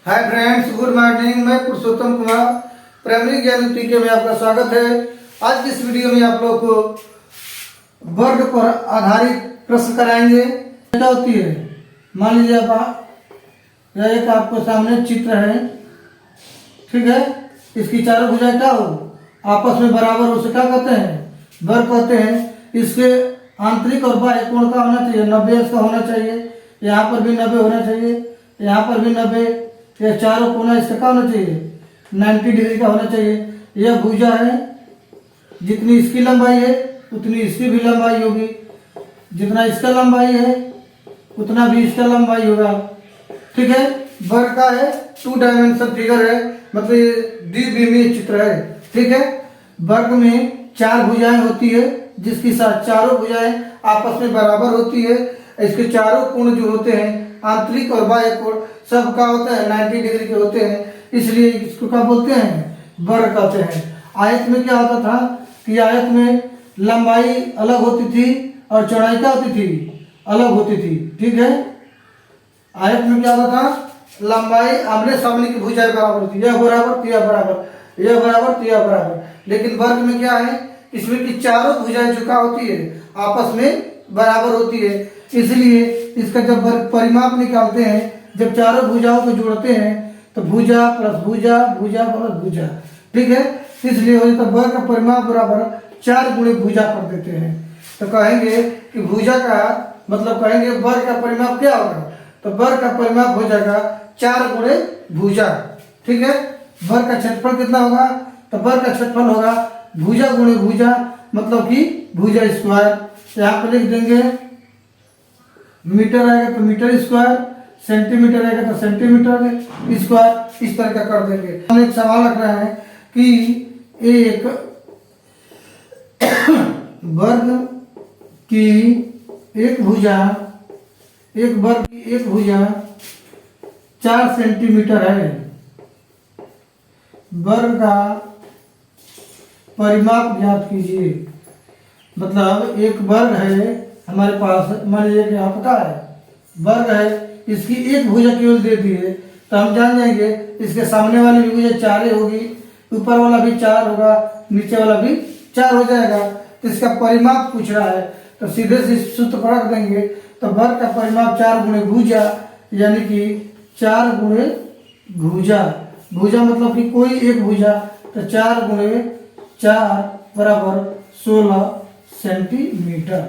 Hi friends, good morning. मैं पुरुषोत्तम Kumar primary ज्ञान टीके में आपका स्वागत है। आज की इस वीडियो में आप लोग को वर्ग पर आधारित प्रश्न कराएंगे। क्या होती है, मान लीजिए आप यह एक आपके सामने चित्र है, ठीक है। इसकी चारों भुजाएं क्या हो, आपस में बराबर हो, उसे क्या कहते हैं, वर्ग कहते हैं। इसके आंतरिक और बाह्य कोण का होना चाहिए 90 का होना चाहिए। यहाँ पर भी 90 होना चाहिए, यहाँ पर भी 90। यह चारों कोना इसका क्या होना चाहिए, 90 डिग्री का होना चाहिए। यह भुजा है, जितनी इसकी लंबाई है उतनी इसकी भी लंबाई होगी, जितना इसका लंबाई है उतना भी इसका लंबाई होगा, ठीक है। वर्ग का है, 2 डायमेंशन फिगर है, मतलब ये द्विविमीय चित्र है, ठीक है। वर्ग में 4 भुजाएं होती है, जिसकी साथ चारों भुजाएं आपस में बराबर होती है। इसके चारों कोण जो होते हैं, आंतरिक और बाह्य कोण, सब का होता है 90 डिग्री के होते हैं, इसलिए इसको क्या बोलते हैं, वर्ग कहते हैं। आयत में क्या होता था कि आयत में लंबाई अलग होती थी और चौड़ाई क्या होती थी, अलग होती थी, ठीक है। आयत में क्या होता था, लंबाई आमने सामने की भुजाएं बराबर होती, यह बराबर तो यह बराबर, यह बराबर तो यह बराबर। लेकिन वर्ग में क्या है, इसमें की चारों भुजाएं जो क्या होती है, आपस में बराबर होती है। इसलिए इसका जब वर्ग परिमाप निकालते हैं, जब चारों भुजाओं को जोड़ते हैं तो भुजा प्लस भुजा, भुजा प्लस भुजा, ठीक है। इसलिए हो जाता वर्ग का परिमाप बराबर 4 गुणे भुजा कर देते हैं। तो कहेंगे कि भुजा का मतलब कहेंगे वर्ग का परिमाप क्या होगा, तो वर्ग का परिमाप हो जाएगा 4 गुणे भुजा, ठीक है। वर्ग का क्षेत्रफल कितना होगा, तो वर्ग का क्षेत्रफल होगा भुजा गुणे भुजा, मतलब कि भुजा स्क्वायर। यहाँ पर लिख देंगे, मीटर आएगा तो मीटर स्क्वायर, सेंटीमीटर आएगा तो सेंटीमीटर स्क्वायर, इस तरह का कर देंगे। हम एक सवाल रख रहे हैं कि एक वर्ग की एक भुजा, एक वर्ग की एक भुजा 4 सेंटीमीटर है। वर्ग का परिमाप ज्ञात कीजिए। मतलब एक वर्ग है हमारे पास, मान लीजिए कि आपका है वर्ग है, इसकी एक भुजा केवल दे दी है, तो हम जान जाएंगे इसके सामने वाली भी भुजा 4 ही होगी, ऊपर वाला भी 4 होगा, नीचे वाला भी 4 हो जाएगा। तो इसका परिमाप पूछ रहा है, तो सीधे से सूत्र पर रख देंगे। तो वर्ग का परिमाप 4 गुणे भुजा, यानी कि 4 गुणे भुजा। भुजा मतलब कि कोई एक भुजा, तो 4 गुणे 4 बराबर 16 सेंटीमीटर।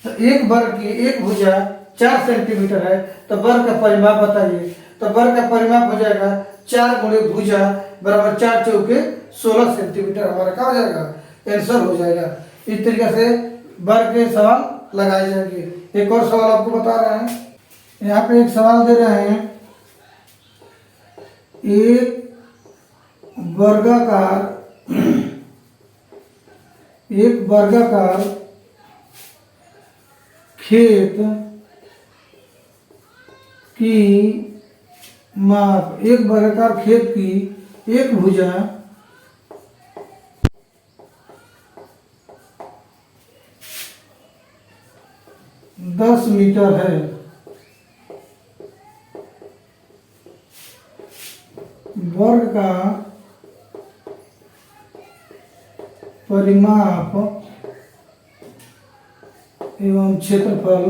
तो एक वर्ग की एक भुजा 4 सेंटीमीटर है, तो वर्ग का परिमाप बताइए। तो वर्ग का परिमाप हो जाएगा 4 गुणे भुजा बराबर 4 चौके 16 सेंटीमीटर, हमारा क्या हो जाएगा, आंसर हो जाएगा। इस तरीके से वर्ग के सवाल लगाए जाएंगे। एक और सवाल आपको बता रहे हैं, यहाँ पे एक सवाल दे रहे हैं, एक वर्गाकार खेत की माप, एक वर्गाकार खेत की एक भुजा 10 मीटर है। वर्ग का परिमाप एवं क्षेत्रफल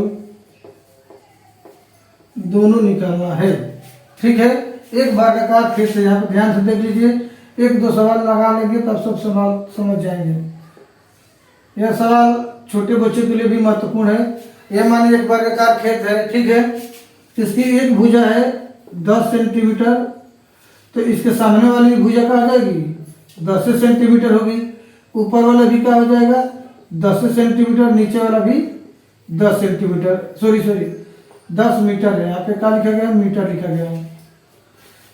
दोनों निकालना है, ठीक है। एक वर्गाकार खेत से, यहाँ पर ध्यान से देख लीजिए, 1-2 सवाल लगा लेंगे तब सब सवाल समझ जाएंगे। यह सवाल छोटे बच्चों के लिए भी महत्वपूर्ण है। यह मान लीजिए एक वर्गाकार खेत है, ठीक है। इसकी एक भुजा है 10 सेंटीमीटर, तो इसके सामने वाली भुजा क्या हो जाएगी, 10 सेंटीमीटर होगी। ऊपर वाला भी क्या हो जाएगा, 10 सेंटीमीटर, नीचे वाला भी 10 सेंटीमीटर, सॉरी 10 मीटर है। यहाँ पे क्या लिखा गया, मीटर लिखा गया है।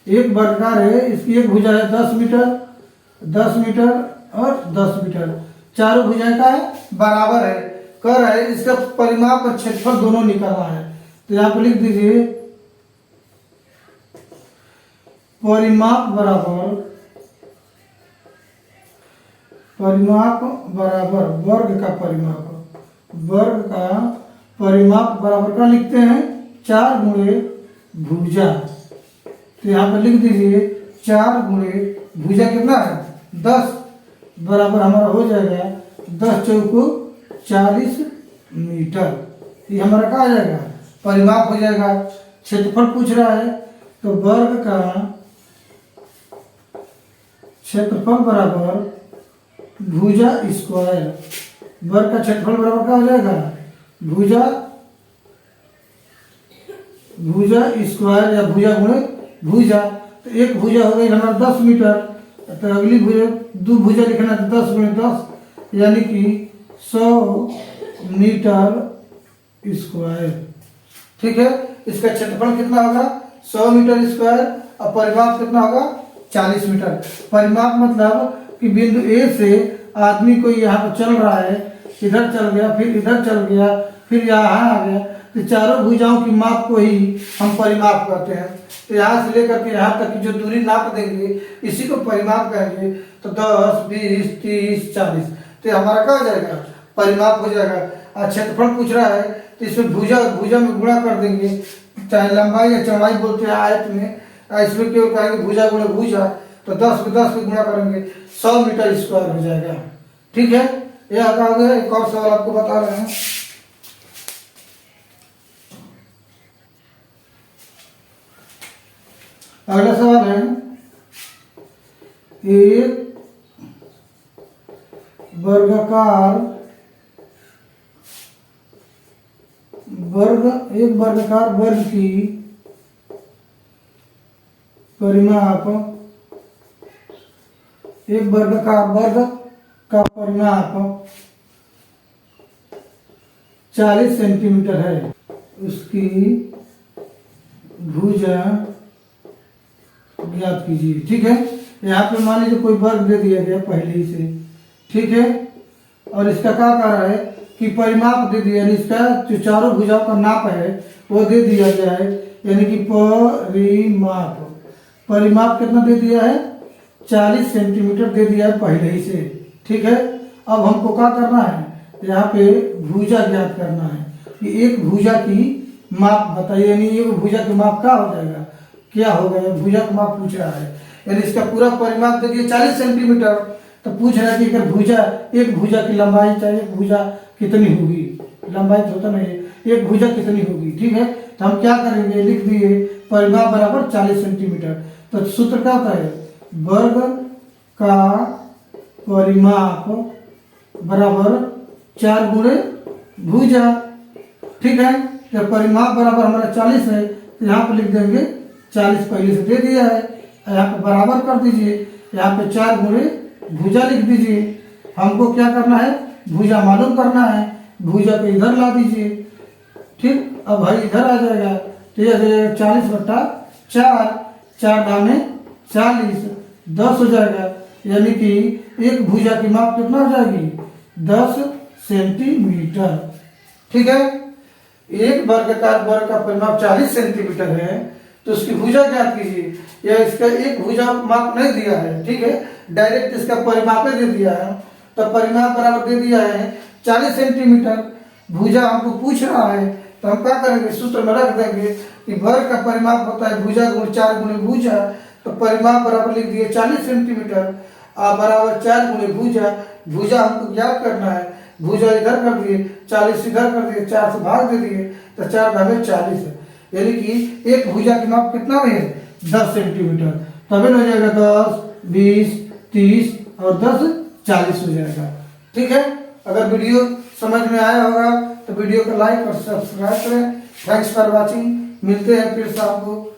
एक वर्गाकार है, इसकी एक भुजा है 10 मीटर, 10 मीटर और 10 मीटर, चारों भुजाएं का है बराबर है, कर है। इसका परिमाप और क्षेत्रफल दोनों निकालना है। तो यहाँ पे लिख दीजिए, परिमाप बराबर वर्ग का परिमाप, वर्ग का परिमाप बराबर का लिखते हैं 4 गुणे भुजा। तो यहाँ पर लिख दीजिए 4 गुणे भुजा कितना है 10 बराबर हमारा हो जाएगा 10 चौको 40 मीटर। ये हमारा क्या आ जाएगा परिमाप हो जाएगा। क्षेत्रफल पूछ रहा है तो वर्ग का क्षेत्रफल बराबर भुजा स्क्वायर। वर्ग का क्षेत्रफल बराबर क्या हो जाएगा भुजा स्क्वायर या भुजा गुणे भुजा। तो एक भुजा हो गई हमारा 10 मीटर, तो अगली भुजा 2 भुजा लिखना तो 10 गुणे 10 यानी कि 100 मीटर स्क्वायर। ठीक है, इसका क्षेत्रफल कितना होगा 100 मीटर स्क्वायर और परिमाप कितना होगा 40 मीटर। परिमाप मतलब कि बिंदु ए से आदमी को यहाँ पर चल रहा है, इधर चल गया फिर इधर चल गया फिर यहाँ आ गया, तो चारों भुजाओं की माप को ही हम परिमाप कहते हैं। तो यहाँ से लेकर के यहाँ तक की जो दूरी नाप देंगे इसी को परिमाप कहेंगे। तो 10 20 30 40 तो हमारा क्या हो जाएगा परिमाप हो जाएगा। और क्षेत्रफल पूछ रहा है तो इसमें भुजा में गुणा कर देंगे, चाहे लंबाई या चौड़ाई बोलते हैं आयत में, इसमें क्यों कहेंगे भुजा गुणे भुजा। तो 10 को 10 को गुणा करेंगे 100 मीटर स्क्वायर हो जाएगा। ठीक है, यह आ गया। एक और सवाल आपको बता रहे हैं। अगला सवाल है एक वर्गाकार वर्ग की परिमाप एक वर्गाकार वर्ग का परिमाप 40 सेंटीमीटर है, उसकी भुजा ज्ञात कीजिए। ठीक है, यहाँ पे मान लीजिए कोई वर्ग दे दिया गया पहले ही से। ठीक है, और इसका क्या कह रहा है कि परिमाप दे दिया, यानी इसका जो चारों भुजाओं का नाप है वो दे दिया गया है, यानी कि परिमाप कितना दे दिया है 40 सेंटीमीटर दे दिया है पहले ही से। ठीक है, अब हमको क्या करना है यहाँ पे भुजा ज्ञात करना है कि एक भुजा की माप बताइए, यानी एक भुजा की माप क्या हो जाएगा क्या होगा। भुजा का माप पूछ रहा है, यानी इसका पूरा परिमाप देखिए 40 सेंटीमीटर। तो पूछ रहा है कि अगर भुजा एक भुजा की लंबाई चाहिए, एक भुजा कितनी होगी, लंबाई तो होता नहीं है, एक भुजा कितनी होगी। ठीक है, तो हम क्या करेंगे लिख दिए परिमाप बराबर 40 सेंटीमीटर। तो सूत्र क्या होता है वर्ग का परिमाप बराबर 4 गुणे भुजा। ठीक है, तो परिमाप बराबर हमारा 40 है, तो यहाँ पर लिख देंगे 40 पहले से दे दिया है, यहाँ पे बराबर कर दीजिए, यहाँ पे 4 गुणे भुजा लिख दीजिए। हमको क्या करना है भुजा मालूम करना है, भुजा को इधर ला दीजिए। ठीक, अब भाई इधर आ जाएगा तो यह 40/4 4 दाने 40 10 हो जाएगा, यानी कि एक भुजा की माप कितना हो जाएगी 10 सेंटीमीटर। ठीक है, एक वर्गाकार वर्ग का परिमाप 40 सेंटीमीटर है, तो उसकी भुजा ज्ञात कीजिए। या इसका एक भुजा माप नहीं दिया है, ठीक है, डायरेक्ट इसका परिमाप दे दिया है। तो परिमाप बराबर दे दिया है 40 सेंटीमीटर, भुजा हमको पूछ रहा है, तो हम क्या करेंगे सूत्र में रख देंगे कि वर्ग का परिमाप होता है भुजा गुणे 4 गुणे भुजा। तो परिमाप बराबर लिख दिए 40 सेंटीमीटर बराबर 4 गुणे भुजा। भुजा हमको ज्ञात करना है, भुजा इधर कर दिए 40 इधर कर दिए, 4 से भाग दे दिए, तो 4 भागे 40 है, यानी कि एक भुजा की माप कितना है 10 सेंटीमीटर। तभी हो जाएगा 10 20 30 और 10 40 हो जाएगा। ठीक है, अगर वीडियो समझ में आया होगा तो वीडियो को लाइक और सब्सक्राइब करें। थैंक्स फॉर वॉचिंग, मिलते हैं फिर से आपको